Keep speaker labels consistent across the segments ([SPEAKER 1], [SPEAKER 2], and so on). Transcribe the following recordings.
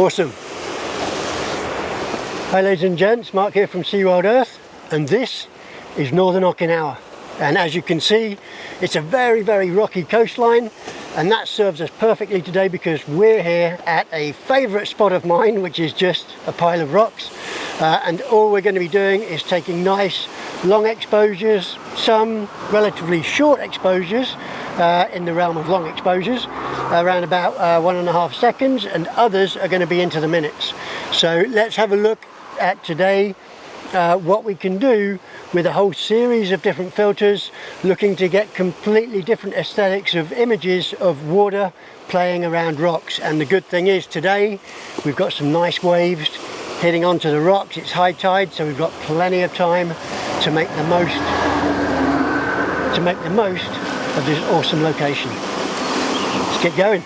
[SPEAKER 1] Awesome. Hi ladies and gents, Mark here from SeaWorld Earth, and this is Northern Okinawa. And as you can see, it's a very, very rocky coastline, and that serves us perfectly today because we're here at a favourite spot of mine, which is just a pile of rocks. And all we're going to be doing is taking nice long exposures, some relatively short exposures in the realm of long exposures, around about 1.5 seconds, and others are going to be into the minutes. So let's have a look at today what we can do with a whole series of different filters, looking to get completely different aesthetics of images of water playing around rocks. And the good thing is today we've got some nice waves hitting onto the rocks. It's high tide, so we've got plenty of time to make the most of this awesome location. Let's get going.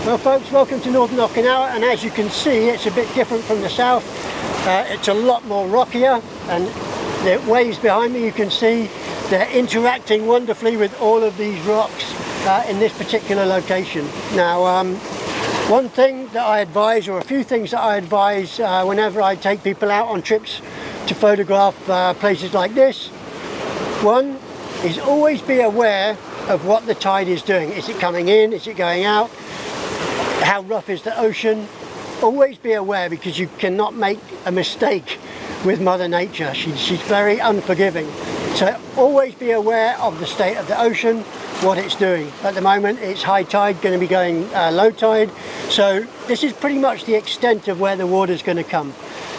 [SPEAKER 1] Well folks, welcome to Northern Okinawa, and as you can see it's a bit different from the south. It's a lot more rockier, and the waves behind me, you can see they're interacting wonderfully with all of these rocks in this particular location. Now one thing that I advise, or a few things that I advise whenever I take people out on trips to photograph places like this, one is always be aware of what the tide is doing. Is it coming in? Is it going out? How rough is the ocean? Always be aware, because you cannot make a mistake with Mother Nature. She's very unforgiving. So always be aware of the state of the ocean, what it's doing. At the moment it's high tide, going to be going low tide. So this is pretty much the extent of where the water's going to come.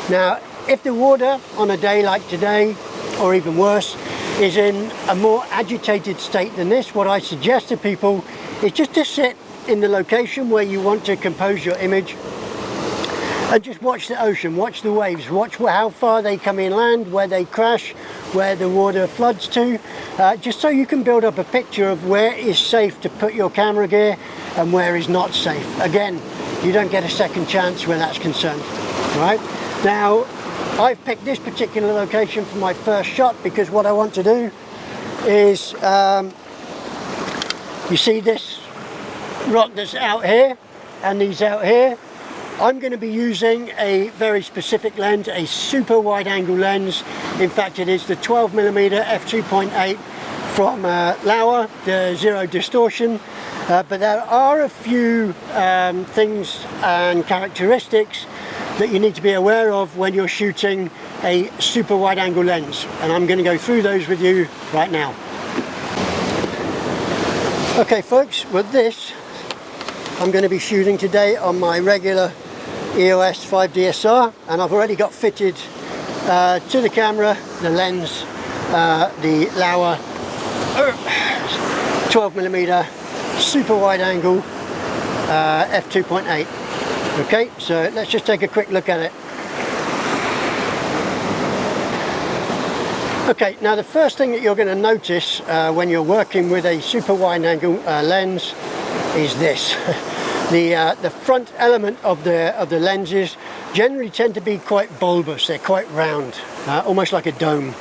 [SPEAKER 1] Now if the water on a day like today, or even worse, is in a more agitated state than this, what I suggest to people is just to sit in the location where you want to compose your image and just watch the ocean, watch the waves, watch how far they come inland, where they crash, where the water floods to, just so you can build up a picture of where is safe to put your camera gear and where is not safe. Again, you don't get a second chance where that's concerned. Right now I've picked this particular location for my first shot because what I want to do is, you see this rock that's out here and these out here, I'm going to be using a very specific lens, a super wide angle lens. In fact it is the 12mm f2.8 from Laowa, the Zero Distortion, but there are a few things and characteristics that you need to be aware of when you're shooting a super wide angle lens, and I'm going to go through those with you right now. Okay folks, with this I'm going to be shooting today on my regular EOS 5DSR, and I've already got fitted to the camera, the lens, the Laowa 12mm super wide angle f2.8. Okay, so let's just take a quick look at it. Okay, now the first thing that you're going to notice when you're working with a super wide angle lens is this. The front element of the lenses generally tend to be quite bulbous. They're quite round, almost like a dome.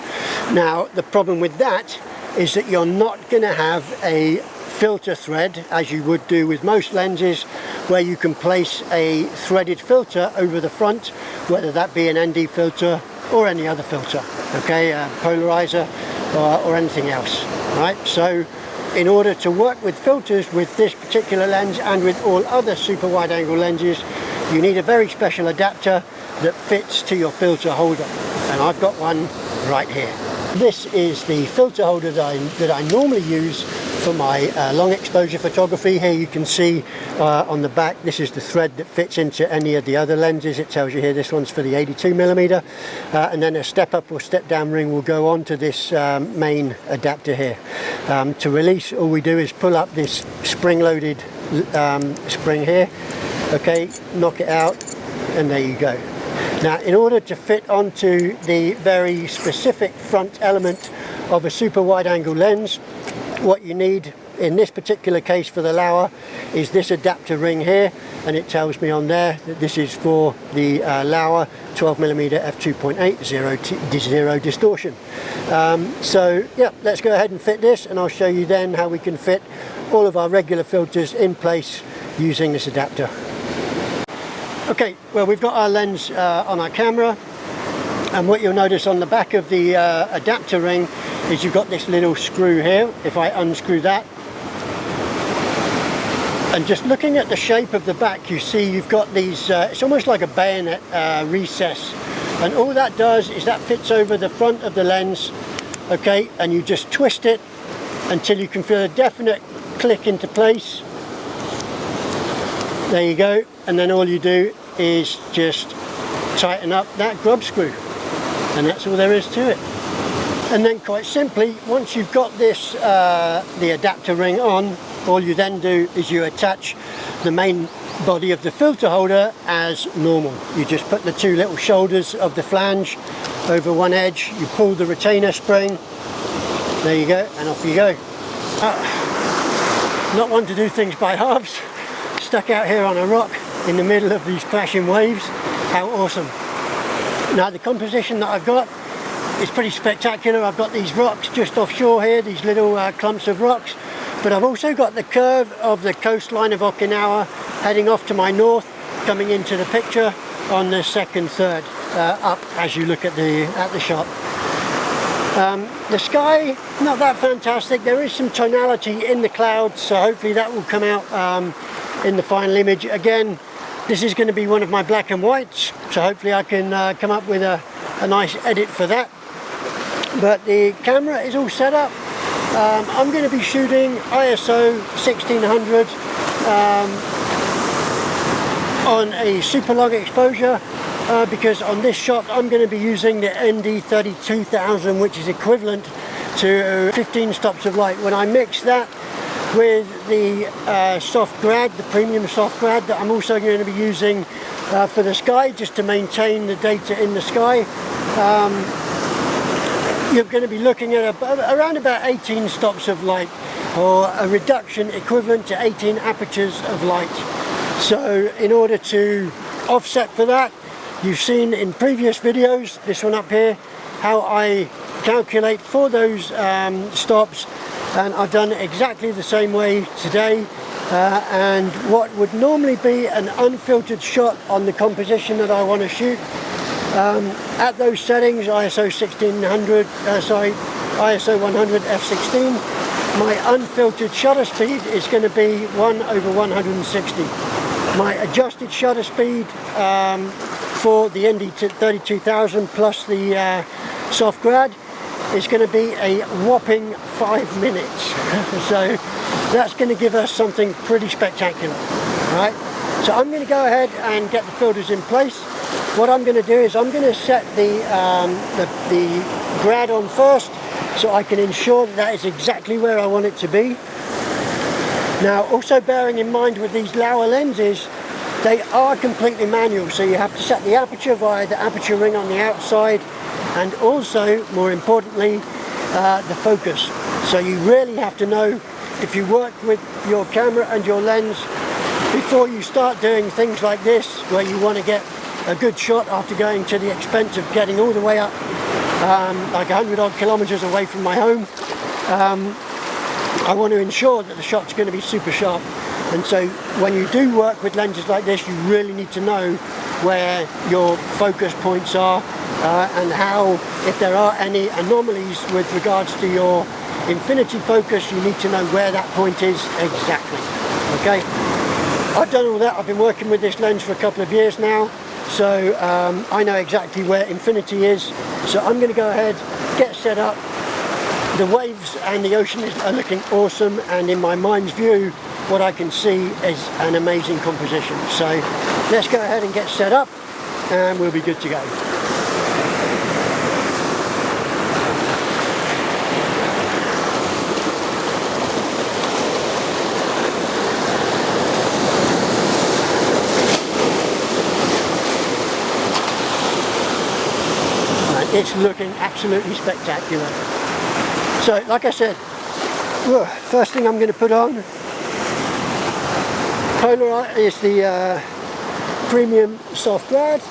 [SPEAKER 1] Now the problem with that is that you're not going to have a filter thread, as you would do with most lenses, where you can place a threaded filter over the front, whether that be an ND filter or any other filter, okay, polarizer or anything else, right? So in order to work with filters with this particular lens and with all other super wide angle lenses, you need a very special adapter that fits to your filter holder, and I've got one right here. This is the filter holder that I normally use for my long exposure photography. Here you can see on the back, this is the thread that fits into any of the other lenses. It tells you here this one's for the 82mm, and then a step up or step down ring will go on to this main adapter here. To release, all we do is pull up this spring loaded spring here, okay, knock it out, and there you go. Now, in order to fit onto the very specific front element of a super wide angle lens, what you need in this particular case for the Laowa is this adapter ring here, and it tells me on there that this is for the Laowa 12mm f2.8 zero distortion. So yeah, let's go ahead and fit this, and I'll show you then how we can fit all of our regular filters in place using this adapter. Okay, well, we've got our lens on our camera, and what you'll notice on the back of the adapter ring is you've got this little screw here. If I unscrew that, and just looking at the shape of the back, you see you've got these, it's almost like a bayonet recess, and all that does is that fits over the front of the lens, okay, and you just twist it until you can feel a definite click into place. There you go, and then all you do is just tighten up that grub screw, and that's all there is to it. And then quite simply, once you've got this the adapter ring on, all you then do is you attach the main body of the filter holder as normal. You just put the two little shoulders of the flange over one edge, you pull the retainer spring, there you go, and off you go. Not one to do things by halves. Stuck out here on a rock in the middle of these crashing waves. How awesome. Now, the composition that I've got is pretty spectacular. I've got these rocks just offshore here, these little clumps of rocks, but I've also got the curve of the coastline of Okinawa heading off to my north, coming into the picture on the second third up as you look at the shot. The sky, not that fantastic. There is some tonality in the clouds, so hopefully that will come out in the final image. Again, this is going to be one of my black and whites, so hopefully I can come up with a nice edit for that. But the camera is all set up. I'm going to be shooting ISO 1600 on a super long exposure because on this shot I'm going to be using the ND 32000, which is equivalent to 15 stops of light. When I mix that with the soft grad, the premium soft grad that I'm also going to be using for the sky, just to maintain the data in the sky, you're going to be looking at around about 18 stops of light, or a reduction equivalent to 18 apertures of light. So in order to offset for that, you've seen in previous videos, this one up here, how I calculate for those stops, and I've done it exactly the same way today. And what would normally be an unfiltered shot on the composition that I want to shoot, at those settings, ISO 100 f16, my unfiltered shutter speed is going to be 1/160. My adjusted shutter speed for the ND 32000 plus the soft grad is going to be a whopping 5 minutes. So that's going to give us something pretty spectacular, right? So I'm going to go ahead and get the filters in place. What I'm going to do is I'm going to set the grad on first, so I can ensure that that is exactly where I want it to be. Now, also bearing in mind with these Laowa lenses, they are completely manual, so you have to set the aperture via the aperture ring on the outside, and also, more importantly, the focus. So you really have to know, if you work with your camera and your lens, before you start doing things like this, where you want to get a good shot after going to the expense of getting all the way up like 100 odd kilometers away from my home, I want to ensure that the shot's going to be super sharp. And so when you do work with lenses like this, you really need to know where your focus points are and how, if there are any anomalies with regards to your infinity focus, you need to know where that point is exactly. Okay, I've done all that. I've been working with this lens for a couple of years now, so I know exactly where infinity is. So I'm going to go ahead, get set up. The waves and the ocean are looking awesome, and in my mind's view, what I can see is an amazing composition. So let's go ahead and get set up, and we'll be good to go. it's looking absolutely spectacular. So like I said, first thing I'm going to put on is the premium soft grad,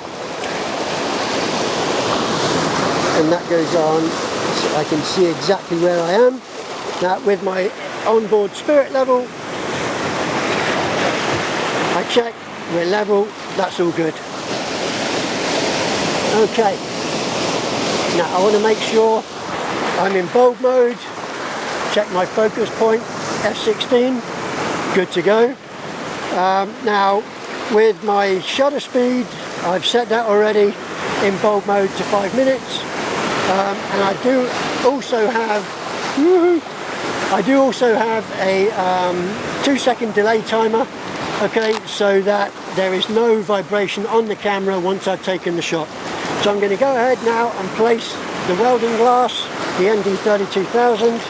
[SPEAKER 1] and that goes on so I can see exactly where I am. Now with my onboard spirit level, I check, we're level, that's all good. Okay, now I want to make sure I'm in bulb mode, check my focus point, f16, good to go. Now with my shutter speed, I've set that already in bulb mode to 5 minutes, and I do also have a 2-second delay timer, okay, so that there is no vibration on the camera once I've taken the shot. So I'm going to go ahead now and place the welding glass, the ND32000.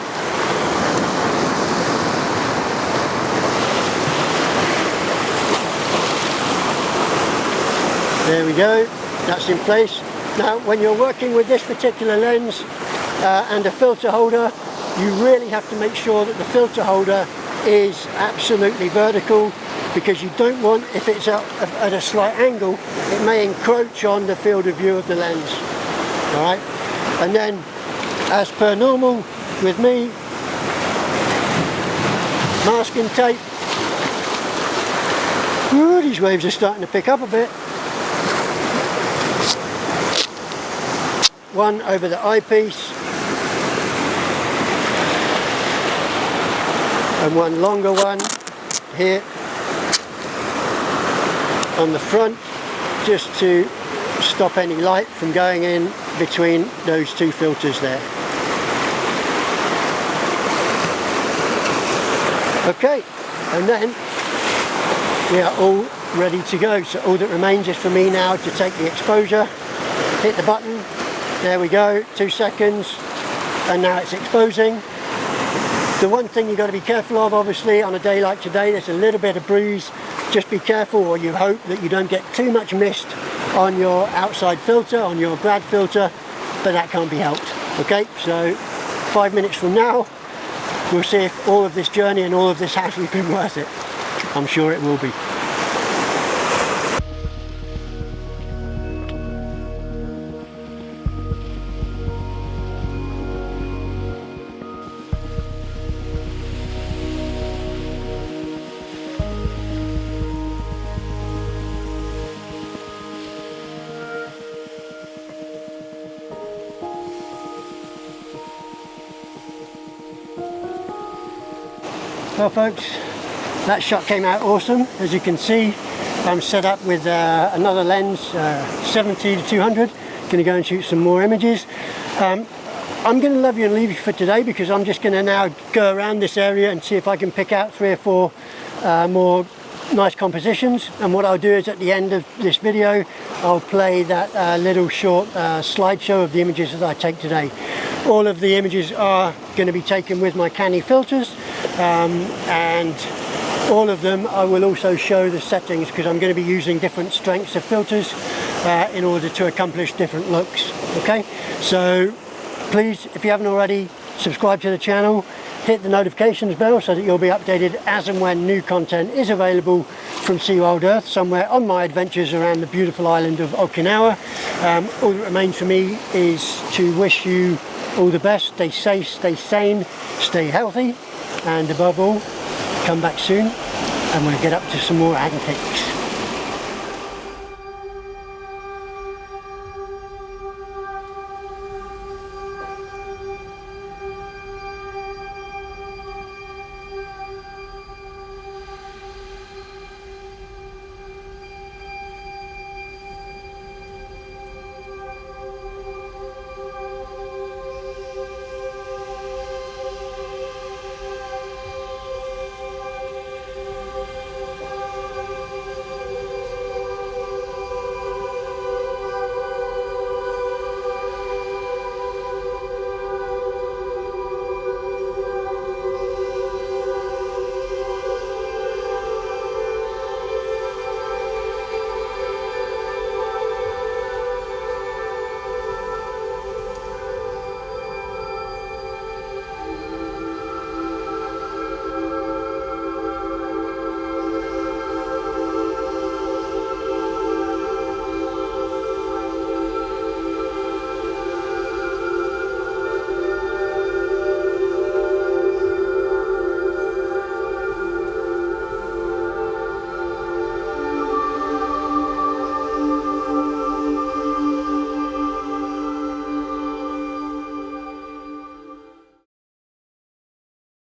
[SPEAKER 1] There we go, that's in place. Now when you're working with this particular lens and a filter holder, you really have to make sure that the filter holder is absolutely vertical, because you don't want, if it's at a slight angle, it may encroach on the field of view of the lens. Alright, and then as per normal with me, masking tape. Ooh, these waves are starting to pick up a bit. One over the eyepiece and one longer one here on the front, just to stop any light from going in between those two filters there. Okay, and then we are all ready to go. So all that remains is for me now to take the exposure, hit the button, there we go, 2 seconds, and now it's exposing. The one thing you've got to be careful of, obviously, on a day like today, there's a little bit of breeze. Just be careful, or you hope that you don't get too much mist on your outside filter, on your grad filter, but that can't be helped. Okay, so 5 minutes from now, we'll see if all of this journey and all of this hassle has been worth it. I'm sure it will be. Well folks, that shot came out awesome. As you can see, I'm set up with another lens, 70-200. Going to go and shoot some more images. I'm going to love you and leave you for today, because I'm just going to now go around this area and see if I can pick out 3 or 4 more nice compositions. And what I'll do is at the end of this video, I'll play that little short slideshow of the images that I take today. All of the images are going to be taken with my Canny filters, and all of them I will also show the settings, because I'm going to be using different strengths of filters in order to accomplish different looks. Okay, so please, if you haven't already, subscribe to the channel, hit the notifications bell so that you'll be updated as and when new content is available from SeaWild Earth, somewhere on my adventures around the beautiful island of Okinawa. All that remains for me is to wish you all the best. Stay safe, stay sane, stay healthy, and above all, come back soon and we'll get up to some more antics.